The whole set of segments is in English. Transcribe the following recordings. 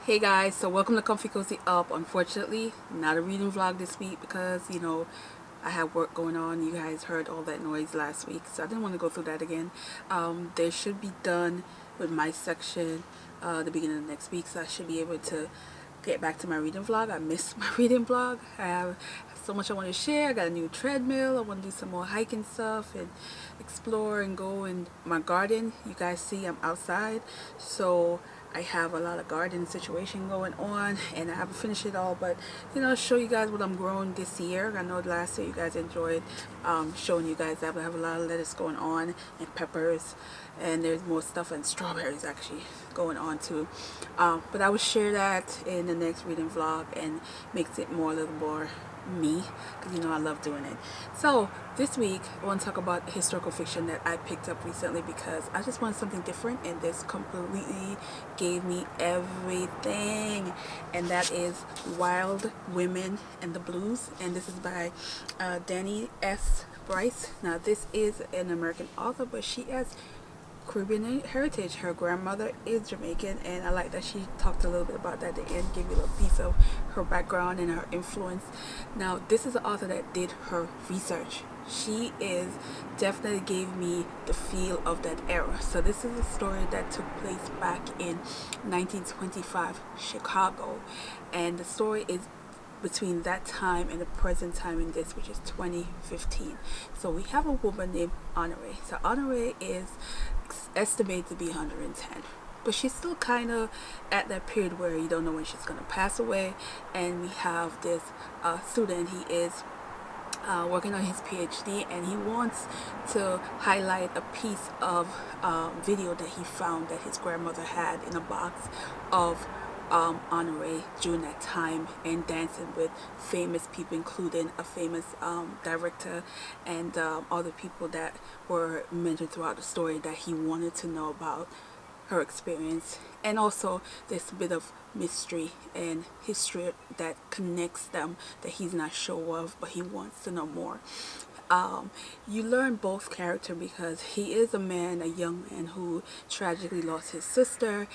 Hey guys, so welcome to Comfy Cozy Up. Unfortunately, not a reading vlog this week because, I have work going on. You guys heard all that noise last week, so I didn't want to go through that again. They should be done with my section the beginning of next week, so I should be able to get back to my reading vlog. I missed my reading vlog. I have so much I want to share. I got a new treadmill. I want to do some more hiking stuff and explore and go in my garden. You guys see I'm outside, so I have a lot of garden situation going on and I haven't finished it all, but show you guys what I'm growing this year. I know last year you guys enjoyed showing you guys that I have a lot of lettuce going on and peppers, and there's more stuff, and strawberries actually going on too, but I will share that in the next reading vlog and makes it more a little more me, because I love doing it. So this week I want to talk about historical fiction that I picked up recently because I just wanted something different, and this completely gave me everything, and that is Wild Women and the Blues, and this is by Danny S. Bryce. Now this is an American author, but she has Caribbean heritage. Her grandmother is Jamaican, and I like that she talked a little bit about that at the end, give you a little piece of her background and her influence. Now, this is an author that did her research. She is definitely gave me the feel of that era. So this is a story that took place back in 1925 Chicago, and the story is between that time and the present time in this, which is 2015. So we have a woman named Honore. So Honore is estimated to be 110, but she's still kind of at that period where you don't know when she's going to pass away. And we have this student. He is working on his PhD, and he wants to highlight a piece of video that he found that his grandmother had in a box of Honore during that time, and dancing with famous people, including a famous director and other people that were mentioned throughout the story that he wanted to know about her experience. And also there's a bit of mystery and history that connects them that he's not sure of, but he wants to know more. You learn both character because he is a young man who tragically lost his sister,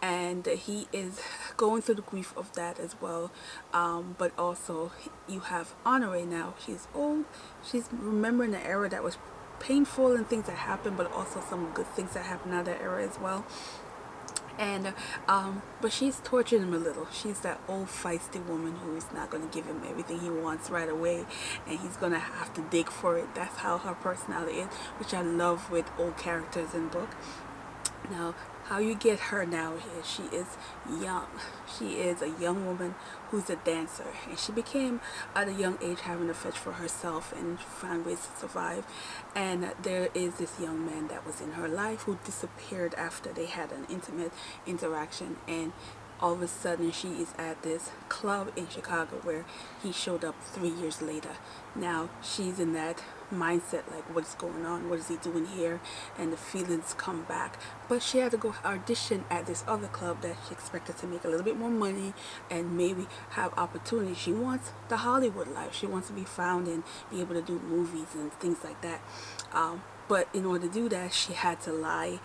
and he is going through the grief of that as well. But also you have Honore now. She's old. She's remembering the era that was painful and things that happened, but also some good things that happened out of that era as well. And but she's torturing him a little. She's that old feisty woman who's not going to give him everything he wants right away, and he's going to have to dig for it. That's how her personality is, which I love with old characters in book. Now, how you get her now is she is young. She is a young woman who's a dancer, and she became at a young age having to fetch for herself and find ways to survive. And there is this young man that was in her life who disappeared after they had an intimate interaction, and all of a sudden she is at this club in Chicago where he showed up 3 years later. Now she's in that mindset, like, what's going on, what is he doing here, and the feelings come back. But she had to go audition at this other club that she expected to make a little bit more money and maybe have opportunity. She wants the Hollywood life. She wants to be found and be able to do movies and things like that. But in order to do that, she had to lie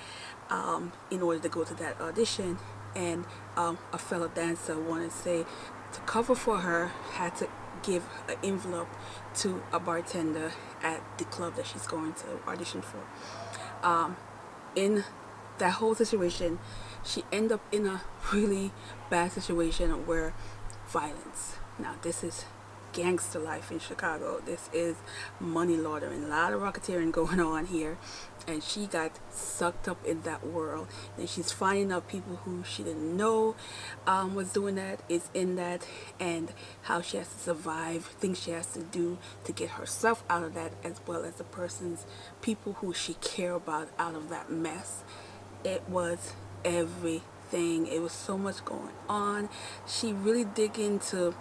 in order to go to that audition. And a fellow dancer wanted to say, to cover for her, had to give an envelope to a bartender at the club that she's going to audition for. In that whole situation, she ended up in a really bad situation where violence. Now this is gangster life in Chicago. This is money laundering, a lot of racketeering going on here, and she got sucked up in that world. And she's finding out people who she didn't know was doing that, is in that, and how she has to survive, things she has to do to get herself out of that, as well as the people who she care about out of that mess. It was everything. It was so much going on. She really dig into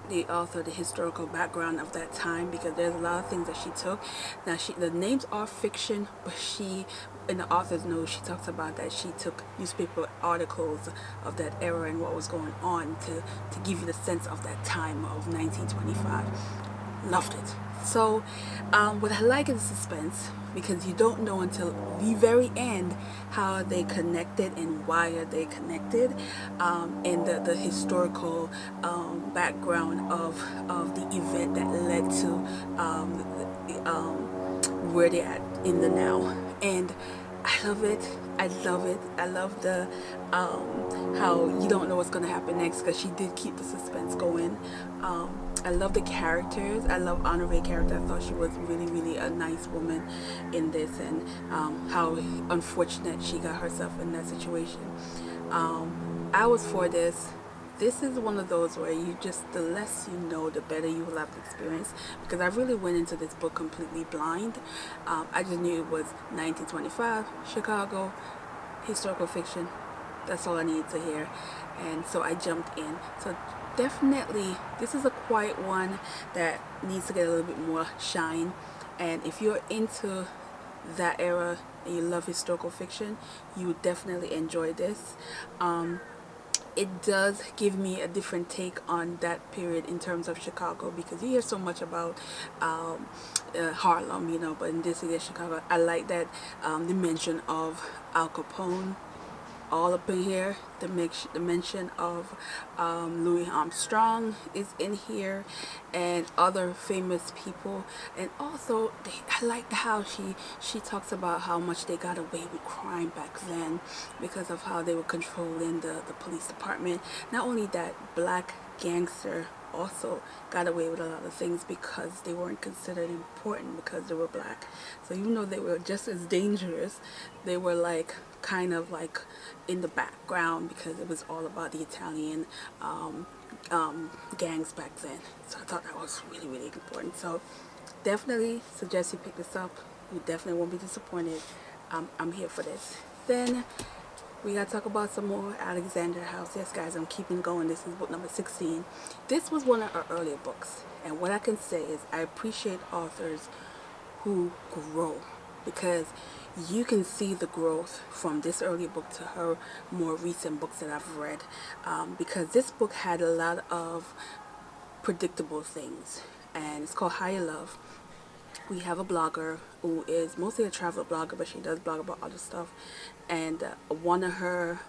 the historical background of that time, because there's a lot of things that she took. Now the names are fiction, but she, in the author's note, she talks about that she took newspaper articles of that era and what was going on to give you the sense of that time of 1925. Loved it. So what I like is suspense, because you don't know until the very end how they connected and why are they connected, and the historical background of the event that led to where they're at in the now. And I love it. I love it. I love the how you don't know what's going to happen next, because she did keep the suspense going. I love the characters. I love Honore's character. I thought she was really, really a nice woman in this, and how unfortunate she got herself in that situation. I was for this. This is one of those where you just, the less you know, the better you will have the experience, because I really went into this book completely blind. I just knew it was 1925, Chicago, historical fiction. That's all I needed to hear. And so I jumped in. So definitely, this is a quiet one that needs to get a little bit more shine. And if you're into that era and you love historical fiction, you would definitely enjoy this. It does give me a different take on that period in terms of Chicago, because you hear so much about Harlem, but in this is Chicago. I like that the mention of Al Capone all up in here. The mention of Louis Armstrong is in here, and other famous people. And also, I like how she talks about how much they got away with crime back then because of how they were controlling the police department. Not only that, black gangster also got away with a lot of things because they weren't considered important because they were black. So even though they were just as dangerous, they were like kind of like in the background because it was all about the Italian gangs back then. So I thought that was really, really important. So definitely suggest you pick this up. You definitely won't be disappointed. I'm here for this. Then we gotta talk about some more Alexander House. Yes, guys, I'm keeping going. This is book number 16. This was one of her earlier books, and what I can say is I appreciate authors who grow, because you can see the growth from this earlier book to her more recent books that I've read, because this book had a lot of predictable things, and it's called Higher Love. We have a blogger who is mostly a travel blogger, but she does blog about other stuff. And one of her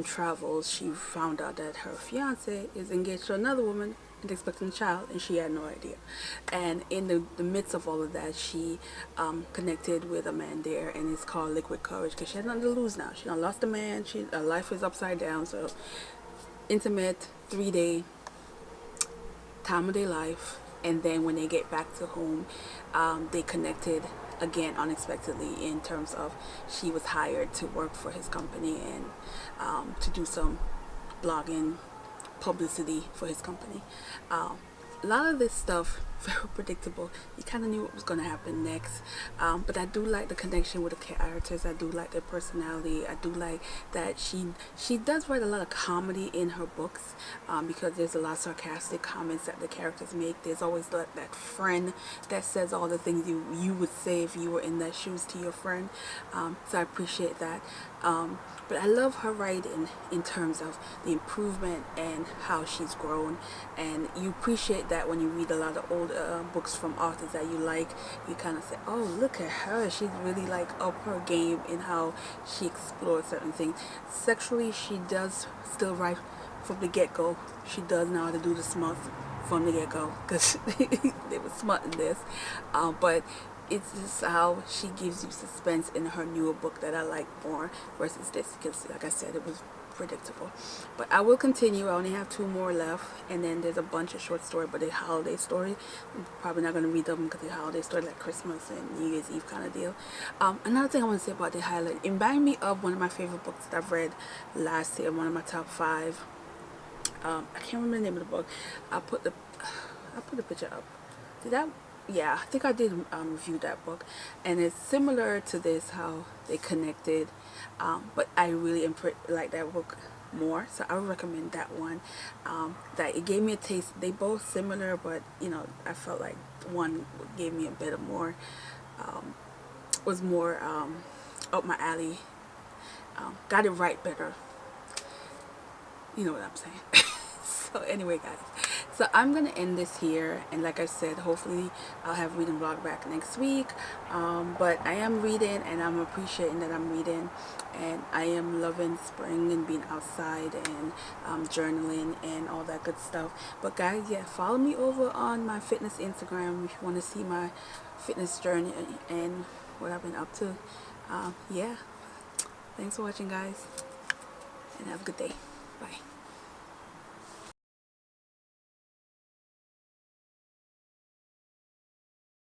travels, she found out that her fiance is engaged to another woman and expecting a child, and she had no idea. And in the midst of all of that, she connected with a man there, and it's called Liquid Courage, because she had nothing to lose now. She done lost a man. Her life is upside down. So intimate, 3-day time of their life. And then when they get back to home, they connected again unexpectedly, in terms of she was hired to work for his company and to do some blogging publicity for his company. A lot of this stuff very predictable. You kind of knew what was going to happen next, but I do like the connection with the characters. I do like their personality. I do like that she does write a lot of comedy in her books, because there's a lot of sarcastic comments that the characters make. There's always that friend that says all the things you would say if you were in that shoes to your friend. So I appreciate that. But I love her writing in terms of the improvement and how she's grown. And you appreciate that when you read a lot of old books from authors that you like. You kind of say, oh, look at her. She's really like up her game in how she explores certain things. Sexually, she does still write from the get-go. She does know how to do the smut from the get-go, because they were smut in this. But it's just how she gives you suspense in her newer book that I like more versus this, because like I said, it was predictable. But I will continue. I only have 2 more left, and then there's a bunch of short stories, but they're holiday story. I'm probably not going to read them because they're holiday story, like Christmas and New Year's Eve kind of deal. Another thing I want to say about the highlight, it reminded me of one of my favorite books that I've read last year, one of my top 5. I can't remember the name of the book. I put the picture up. Did that? Yeah, I think I did review that book, and it's similar to this, how they connected, but I really like that book more, so I would recommend that one. That it gave me a taste. They both similar, but I felt like one gave me a bit of more, was more up my alley. Got it right better. You know what I'm saying. So anyway, guys, So I'm gonna end this here, and like I said, hopefully I'll have reading vlog back next week. But I am reading, and I'm appreciating that I'm reading, and I am loving spring and being outside and journaling and all that good stuff. But guys, yeah, follow me over on my fitness Instagram if you want to see my fitness journey and what I've been up to. Yeah, thanks for watching, guys, and have a good day. Bye.